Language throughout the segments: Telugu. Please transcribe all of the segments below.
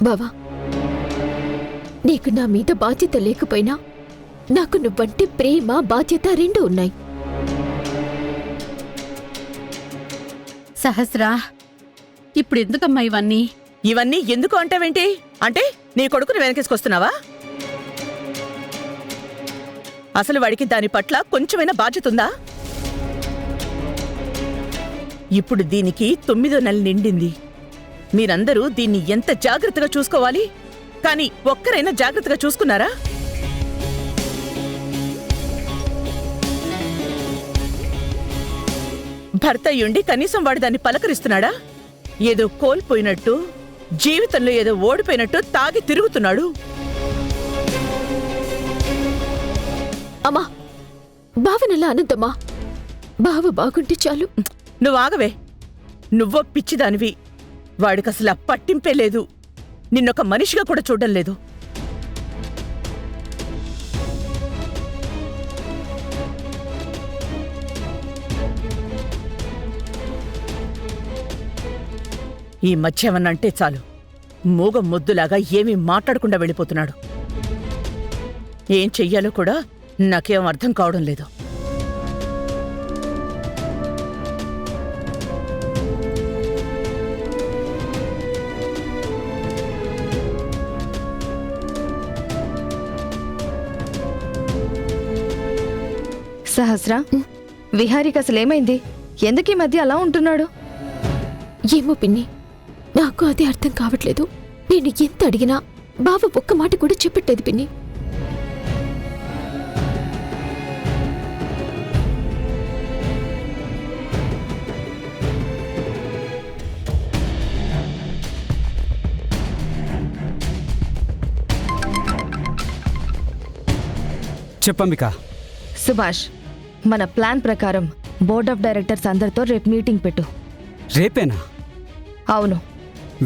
బావా, నీకు నా మీద బాధ్యత లేకపోయినా నాకు నువ్వంటే ప్రేమ, బాధ్యత రెండూ ఉన్నాయి. సహస్రా, ఇప్పుడు ఎందుకమ్మా ఇవన్నీ? ఇవన్నీ ఎందుకు అంటావేంటి? అంటే నీ కొడుకుని వెనకేసుకొస్తున్నావా? అసలు వాడికి దాని పట్ల కొంచెమైనా బాధ్యత ఉందా? ఇప్పుడు దీనికి 9వ నెల నిండింది. మీరందరూ దీన్ని ఎంత జాగ్రత్తగా చూసుకోవాలి, కానీ ఒక్కరైనా జాగ్రత్తగా చూసుకున్నారా? భర్త అయ్యుండి కనీసం వాడు దాన్ని పలకరిస్తున్నాడా? ఏదో కోల్పోయినట్టు, జీవితంలో ఏదో ఓడిపోయినట్టు తాగి తిరుగుతున్నాడు. అమ్మా, బావనలా అనద్దమ్మా. బావ బాగుంటే చాలు. నువ్వు ఆగవే. నువ్వో పిచ్చిదానివి. వాడికసలు ఆ పట్టింపే లేదు. నిన్నొక మనిషిగా కూడా చూడడం లేదు. ఈ మధ్య ఏమన్నంటే చాలు, మూగ మొద్దులాగా ఏమీ మాట్లాడకుండా వెళ్ళిపోతున్నాడు. ఏం చెయ్యాలో కూడా నాకేం అర్థం కావడం లేదు. సహస్ర, విహారీకి అసలేమైంది? ఎందుకు ఈ మధ్య అలా ఉంటున్నాడు? ఏమో పిన్ని, నాకు అదే అర్థం కావట్లేదు. నేను ఎంత అడిగినా బావ ఒక్క మాట కూడా చెప్పట్లేదు పిన్ని. చెప్పంబిక. సుభాష్, మన ప్లాన్ ప్రకారం బోర్డ్ ఆఫ్ డైరెక్టర్స్ అందరితో రేపు మీటింగ్ పెట్టు. రేపేనా? అవును.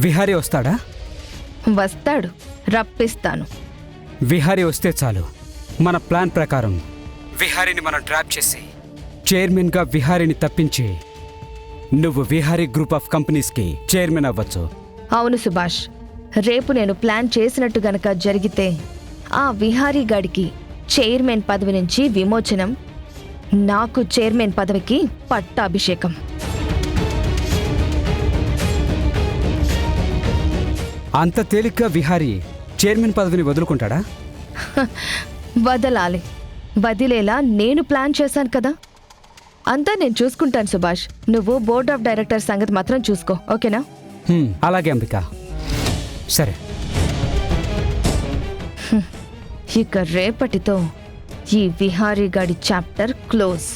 విహారీ వస్తాడా? వస్తాడు, రప్పిస్తాను. విహారీ వస్తే చాలు. మన ప్లాన్ ప్రకారం విహారీని మనం ట్రాప్ చేసి చైర్మన్గా విహారీని తప్పించి నువ్వు విహారీ గ్రూప్ ఆఫ్ కంపెనీస్కి చైర్మన్ అవ్వచ్చు. అవును సుభాష్, రేపు నేను ప్లాన్ చేసినట్టు గనక జరిగితే ఆ విహారీ గాడికి చైర్మన్ పదవి నుంచి విమోచనం, నాకు చైర్మన్ పదవికి పట్టాభిషేకం. అంత తేలిగ్గా విహారీ చైర్మన్ పదవిని వదులుకుంటాడా? వదలాలి. వదిలేలా నేను ప్లాన్ చేశాను కదా. అంతా నేను చూసుకుంటాను సుభాష్. నువ్వు బోర్డ్ ఆఫ్ డైరెక్టర్ సంగతి మాత్రం చూసుకో, ఓకేనా? అలాగే అంబిక. సరే. ఇక రేపటితో ఈ విహారీ గాడి chapter close.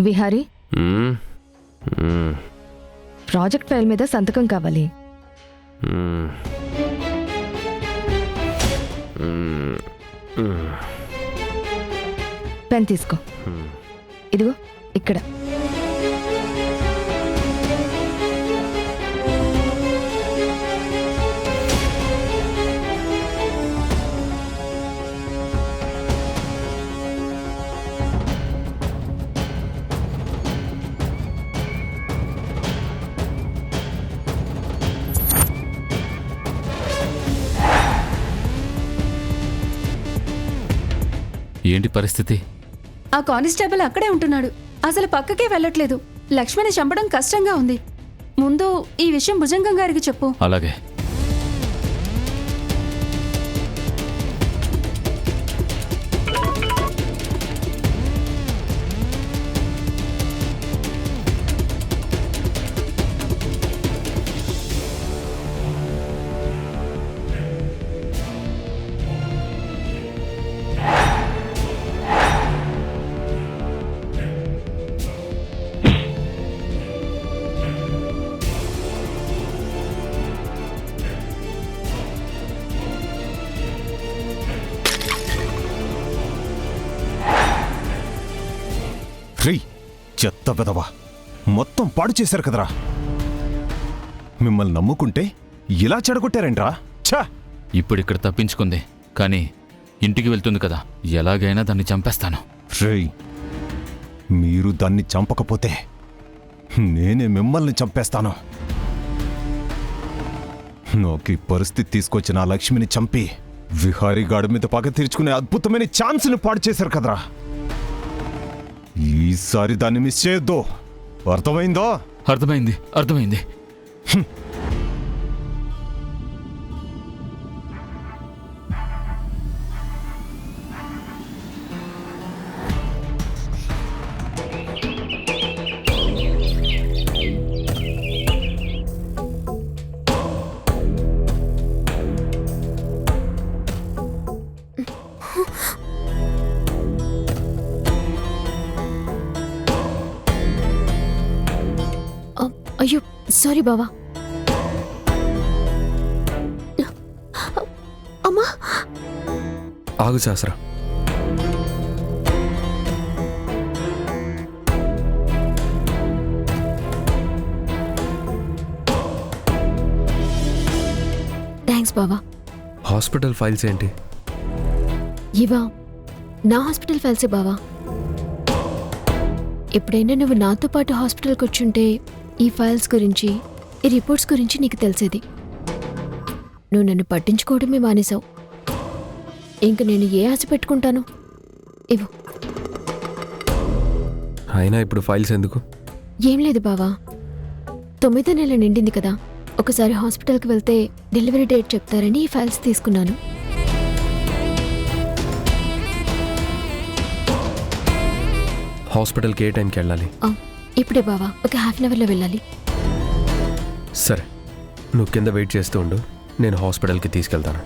Vihari, project file మీద సంతకం కావాలి. పెన్ తీసుకో. ఇదిగో ఇక్కడ. ఏంటి పరిస్థితి? ఆ కానిస్టేబుల్ అక్కడే ఉంటున్నాడు, అసలు పక్కకే వెళ్ళట్లేదు. లక్ష్మిని చంపడం కష్టంగా ఉంది. ముందు ఈ విషయం భుజంగం గారికి చెప్పు. అలాగే. రే చెత్త వెదవా, మొత్తం పాడు చేశారు కదరా. మిమ్మల్ని నమ్ముకుంటే ఇలా చెడగొట్టారేంట్రా? ఛా! ఇప్పుడిక్కడ తప్పించుకుంది, కానీ ఇంటికి వెళ్తుంది కదా, ఎలాగైనా దాన్ని చంపేస్తాను. రేయ్, మీరు దాన్ని చంపకపోతే నేనే మిమ్మల్ని చంపేస్తాను. నాకు ఈ పరిస్థితి తీసుకొచ్చిన ఆ లక్ష్మిని చంపి విహారీ గాడి మీద పగ తీర్చుకునే అద్భుతమైన ఛాన్స్ని పాడు చేశారు కదరా. ఈసారి దాన్ని మిస్ చేయొద్దు, అర్థమైందో? అర్థమైంది, అర్థమైంది. అయ్యో సారీ బావా. అమ్మా, ఆగు శాస్త్ర. థ్యాంక్స్ బావా. హాస్పిటల్ ఫైల్స్ ఏంటి? ఇవా నా హాస్పిటల్ ఫైల్సే బావా. ఎప్పుడైనా నువ్వు నాతో పాటు హాస్పిటల్కి వచ్చుంటే ఈ ఫైల్స్ గురించి, ఈ రిపోర్ట్స్ గురించి నీకు తెలిసేది. నువ్వు నన్ను పట్టించుకోవడమే మానేశావు. ఇంక నేను ఏ ఆశ పెట్టుకుంటాను? ఇవ్వు. అయినా ఇప్పుడు ఫైల్స్ ఎందుకు? ఏం లేదు బావా, 9వ నెల నిండింది కదా, ఒకసారి హాస్పిటల్కి వెళ్తే డెలివరీ డేట్ చెప్తారని ఈ ఫైల్స్ తీసుకున్నాను. హాస్పిటల్కి ఏ టైంకి వెళ్ళాలి? ఇప్పుడే బావా, ఒక హాఫ్ అన్ అవర్లో వెళ్ళాలి. సరే, నువ్వు కింద వెయిట్ చేస్తూ ఉండు, నేను హాస్పిటల్కి తీసుకెళ్తాను.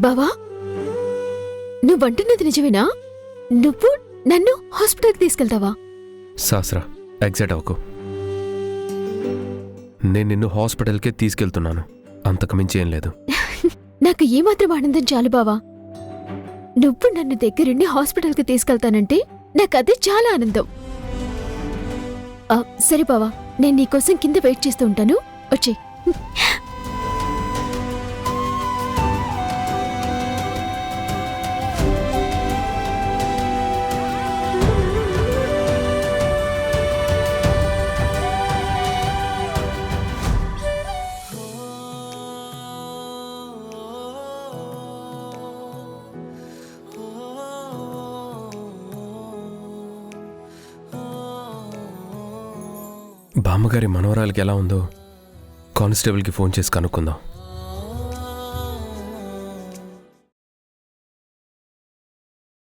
బావా, నువ్వంటున్నది నిజమేనా? నువ్వు నన్ను హాస్పిటల్కి తీసుకెళ్తావా? శాస్త్ర, ఎగ్జైట్ అవ్వకు. నేను నిన్ను హాస్పిటల్కే తీసుకెళ్తున్నాను, అంతకు మించి ఏం లేదు. నాకు ఏమాత్రం ఆనందం చాలు బావా. నువ్వు నన్ను దగ్గరుండి హాస్పిటల్కి తీసుకెళ్తానంటే నాకు అదే చాలా ఆనందం. సరే బావా, నేను నీకోసం కింద వెయిట్ చేస్తూ ఉంటాను, వచ్చేయ్. బామ్మగారి మనవరాలకి ఎలా ఉందో కానిస్టేబుల్కి ఫోన్ చేసి కనుక్కుందాం.